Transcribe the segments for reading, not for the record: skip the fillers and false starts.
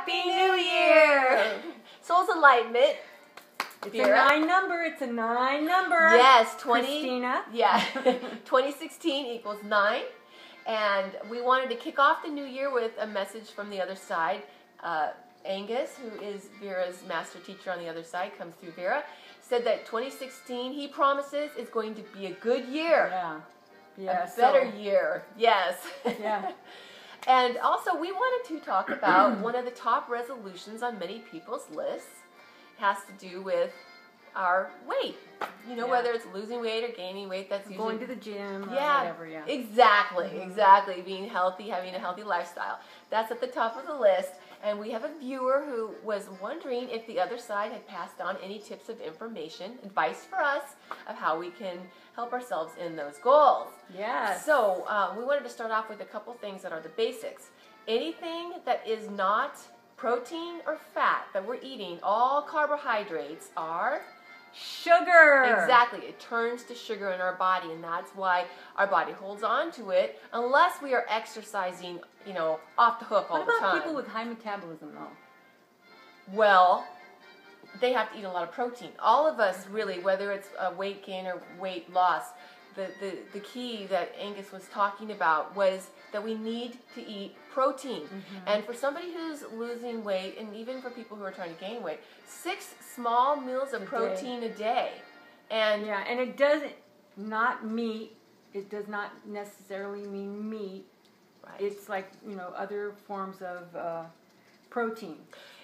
Happy New Year! Soul's Enlightenment. It's Vera. a 9 number. It's a 9 number. Yes, Christina. Yeah, 2016 equals 9. And we wanted to kick off the new year with a message from the other side. Angus, who is Vera's master teacher on the other side, comes through Vera, said that 2016, he promises, is going to be a good year. Yeah. A better year. Yes. Yeah. And also, we wanted to talk about one of the top resolutions on many people's lists. It has to do with our weight. You know, whether it's losing weight or gaining weight, that's usually... Going to the gym or whatever, Exactly. Being healthy, having a healthy lifestyle. That's at the top of the list. And we have a viewer who was wondering if the other side had passed on any tips of information, advice for us of how we can help ourselves in those goals. Yes. So we wanted to start off with a couple things that are the basics. Anything that is not protein or fat that we're eating, all carbohydrates are... sugar. Exactly. It turns to sugar in our body, and that's why our body holds on to it unless we are exercising, you know, off the hook all the time. What about people with high metabolism, though? Well, they have to eat a lot of protein. All of us, really, whether it's weight gain or weight loss, the key that Angus was talking about was that we need to eat protein. And for somebody who's losing weight, and even for people who are trying to gain weight, 6 small meals of protein a day. And yeah, and it doesn't, not meat, it does not necessarily mean meat. Right. It's like, you know, other forms of protein.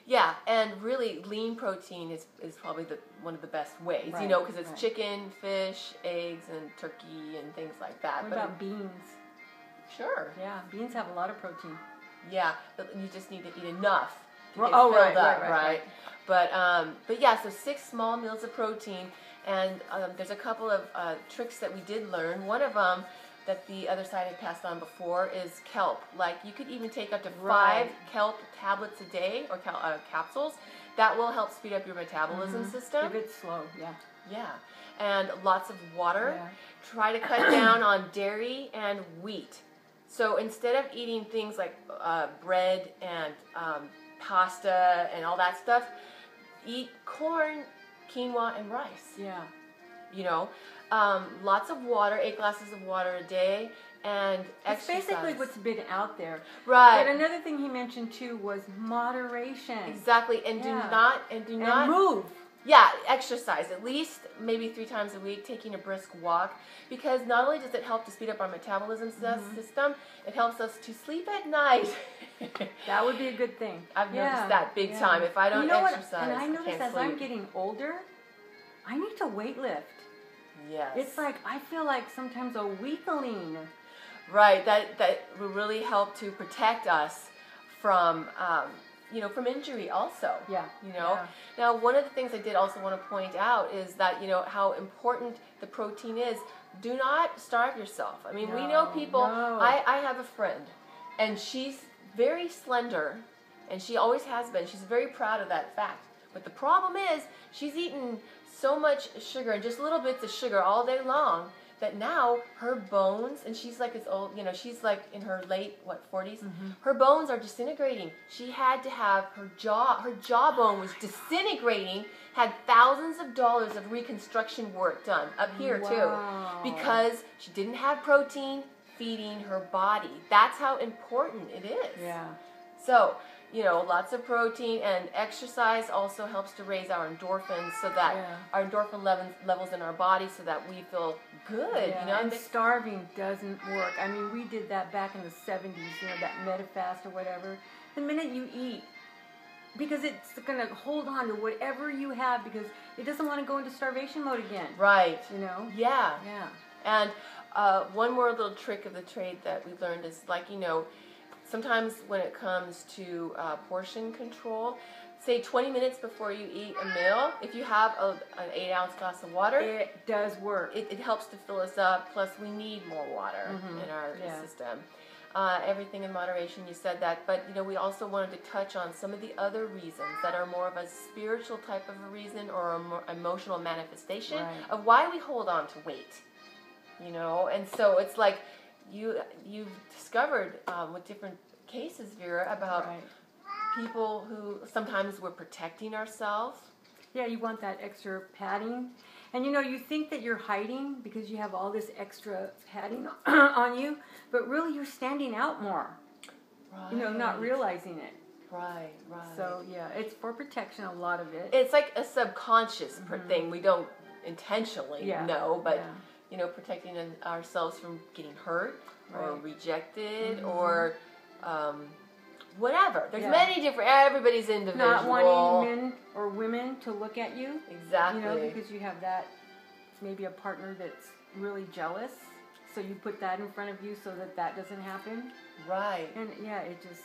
Yeah, and really lean protein is probably one of the best ways, you know, because it's chicken, fish, eggs, and turkey, and things like that. What about beans? Sure. Yeah, beans have a lot of protein. Yeah, but you just need to eat enough to get filled up, right. But yeah, so 6 small meals of protein, and there's a couple of tricks that we did learn. One of them that the other side had passed on before is kelp. Like, you could even take up to 5 kelp tablets a day, or capsules. That will help speed up your metabolism system. If it's slow, Yeah, and lots of water. Try to cut down on dairy and wheat. So instead of eating things like bread and pasta and all that stuff, eat corn, quinoa, and rice. Yeah. You know, lots of water, 8 glasses of water a day, and exercise. It's basically what's been out there. Right. But another thing he mentioned too was moderation. Exactly, and do not move. Yeah, exercise at least maybe 3 times a week, taking a brisk walk, because not only does it help to speed up our metabolism system, it helps us to sleep at night. That would be a good thing. I've noticed that big time. If I don't exercise, and I notice can't as sleep. I'm getting older, I need to weight lift. Yes. It's like I feel like sometimes a weakling. Right. That will really help to protect us from from injury also. Yeah. You know. Yeah. Now, one of the things I did also want to point out is that, you know, how important the protein is. Do not starve yourself. I mean, we know people. I have a friend, and she's very slender, and she always has been. She's very proud of that fact. But the problem is, she's eaten so much sugar, and just little bits of sugar all day long, that now her bones, and she's like as old, you know, she's like in her late, 40s, her bones are disintegrating. She had to have her jawbone was disintegrating, had thousands of dollars of reconstruction work done up here too, because she didn't have protein feeding her body. That's how important it is. Yeah. So, you know, lots of protein, and exercise also helps to raise our endorphins, so that our endorphin levels in our body, so that we feel good. Yeah. You know, and starving doesn't work. I mean, we did that back in the 70s, you know, that Metafast or whatever. The minute you eat, because it's going to hold on to whatever you have, because it doesn't want to go into starvation mode again. Right. You know? Yeah. Yeah. And one more little trick of the trade that we've learned is, like, you know, sometimes when it comes to portion control, say 20 minutes before you eat a meal, if you have an 8-ounce glass of water, it does work. It helps to fill us up. Plus, we need more water in our system. Everything in moderation, you said that. But, you know, we also wanted to touch on some of the other reasons that are more of a spiritual type of a reason, or a more emotional manifestation of why we hold on to weight. You know, and so it's like you've discovered with different cases, Vera, about people who sometimes we're protecting ourselves. Yeah, you want that extra padding. And you think that you're hiding because you have all this extra padding on you, but really you're standing out more. Right. Not realizing it. Right. So, yeah, it's for protection, a lot of it. It's like a subconscious thing. We don't intentionally know, but, protecting ourselves from getting hurt or rejected or whatever. There's many different, everybody's individual. Not wanting men or women to look at you. Exactly. Because you have that, maybe a partner that's really jealous. So you put that in front of you so that doesn't happen. Right. And it just,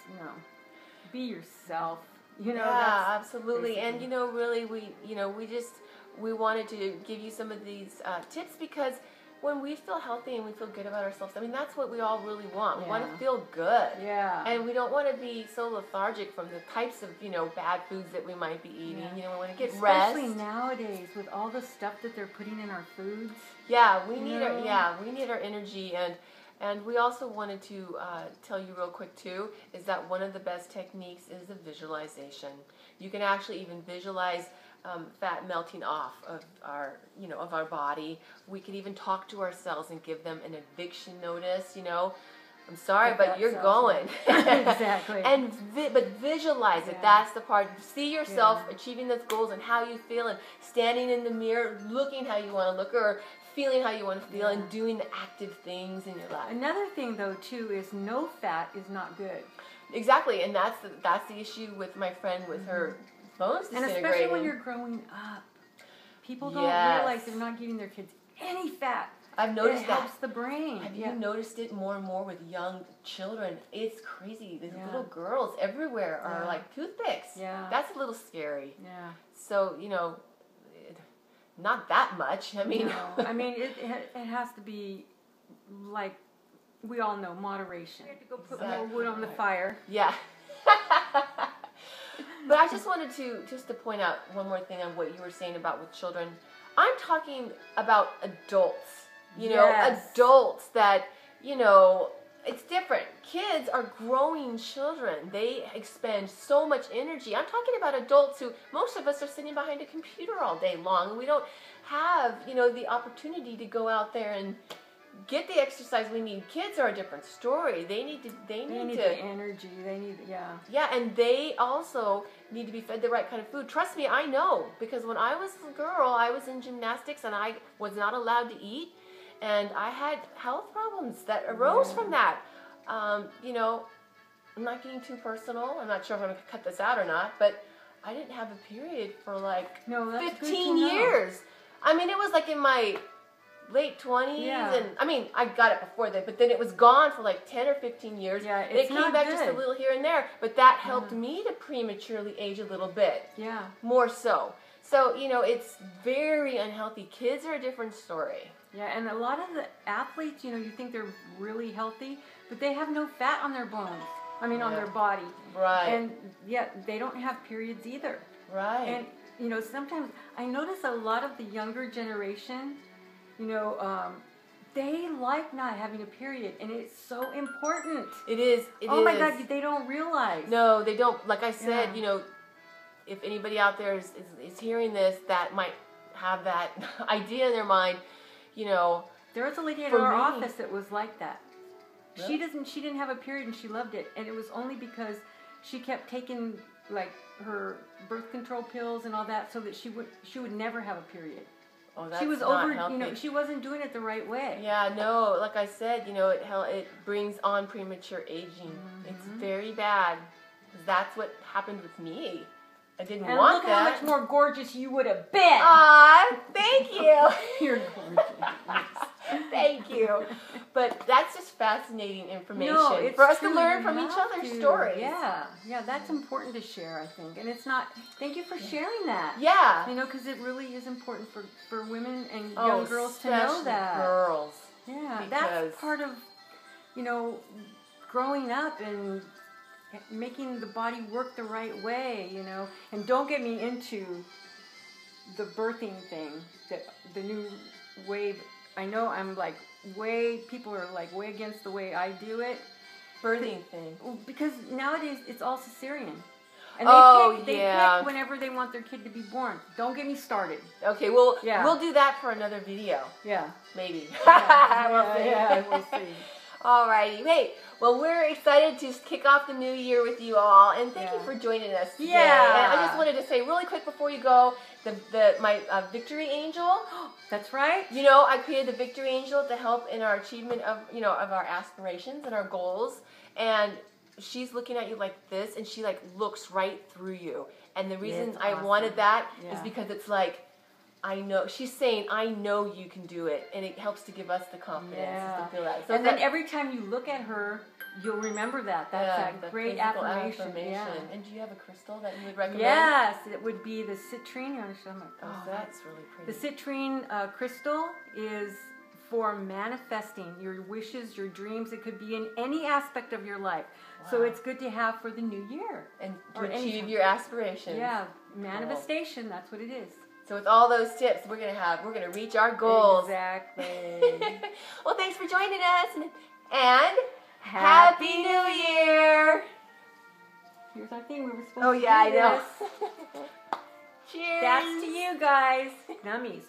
be yourself. Yeah, absolutely. Basically. And really, we wanted to give you some of these tips because when we feel healthy and we feel good about ourselves, I mean, that's what we all really want. We want to feel good. Yeah. And we don't want to be so lethargic from the types of, bad foods that we might be eating. We want to get rest. Especially nowadays with all the stuff that they're putting in our foods. Yeah, we need our energy. And we also wanted to tell you real quick too, is that one of the best techniques is the visualization. You can actually even visualize fat melting off of our body. We could even talk to ourselves and give them an eviction notice. I'm sorry, but you're going. Exactly. But visualize it. That's the part. See yourself achieving those goals and how you feel, and standing in the mirror, looking how you want to look, or feeling how you want to feel, and doing the active things in your life. Another thing, though, too, is no fat is not good. Exactly, and that's the issue with my friend with her bones disintegrating. And especially when you're growing up, people don't realize they're not giving their kids any fat. I've noticed that. It helps the brain. Have you noticed it more and more with young children? It's crazy. These little girls everywhere are like toothpicks. Yeah. That's a little scary. Yeah. So, not that much. I mean, no. I mean, it has to be, like, we all know, moderation. We have to go put more wood on the fire. Yeah. But I just wanted to point out one more thing on what you were saying about with children. I'm talking about adults. Adults that, it's different. Kids are growing children. They expend so much energy. I'm talking about adults who, most of us are sitting behind a computer all day long, and we don't have, the opportunity to go out there and get the exercise we need. Kids are a different story. They need the energy. They need, Yeah, and they also need to be fed the right kind of food. Trust me, I know, because when I was a girl, I was in gymnastics and I was not allowed to eat. And I had health problems that arose from that. I'm not getting too personal. I'm not sure if I'm going to cut this out or not, but I didn't have a period for 15 years. I mean, it was like in my late 20s. Yeah. And I mean, I got it before that, but then it was gone for 10 or 15 years. Yeah, it came back just a little here and there, but that helped me to prematurely age a little bit. Yeah. More so. So, it's very unhealthy. Kids are a different story. Yeah, and a lot of the athletes, you think they're really healthy, but they have no fat on their bones. I mean, on their body. Right. And, they don't have periods either. Right. And, sometimes I notice a lot of the younger generation, they like not having a period, and it's so important. It is. Oh, my God, they don't realize. No, they don't. Like I said, if anybody out there is hearing this that might have that idea in their mind, there was a lady at our office that was like that. Really? She didn't have a period and she loved it, and it was only because she kept taking her birth control pills and all that, so that she would never have a period. Oh, that's she was not healthy. She wasn't doing it the right way. Yeah, no, like I said, it brings on premature aging. Mm-hmm. It's very bad. That's what happened with me. I didn't want that. And look how much more gorgeous you would have been. Aw, thank you. You're gorgeous. Thank you. But that's just fascinating information it's for us true. To learn from each other's stories. Yeah, that's important to share, I think. And it's not, thank you for sharing that. Yeah. Because it really is important for women and young girls to know that. Girls. Yeah, that's part of, growing up and making the body work the right way, and don't get me into the birthing thing, the new wave. I know I'm people are way against the way I do it. Birthing thing. Because nowadays it's all cesarean. And they pick whenever they want their kid to be born. Don't get me started. Okay, well, we'll do that for another video. Yeah. Maybe. We'll see. Alrighty. Hey, well, we're excited to kick off the new year with you all, and thank you for joining us today. Yeah. And I just wanted to say really quick before you go, my victory angel. That's right. You know, I created the victory angel to help in our achievement of of our aspirations and our goals, and she's looking at you like this, and she like looks right through you. And the reason I wanted that is because it's like, I know, she's saying, I know you can do it. And it helps to give us the confidence to feel that. So and then every time you look at her, you'll remember that. That's a great affirmation. Yeah. And do you have a crystal that you would recommend? Yes, it would be the citrine. Oh, that's really pretty. The citrine crystal is for manifesting your wishes, your dreams. It could be in any aspect of your life. Wow. So it's good to have for the new year. And to achieve your aspirations. Yeah, manifestation, that's what it is. So with all those tips, we're gonna reach our goals. Exactly. Well, thanks for joining us, and Happy New Year! Here's our thing. We were supposed to do Oh yeah, I know. Cheers. That's to you guys. Gummies.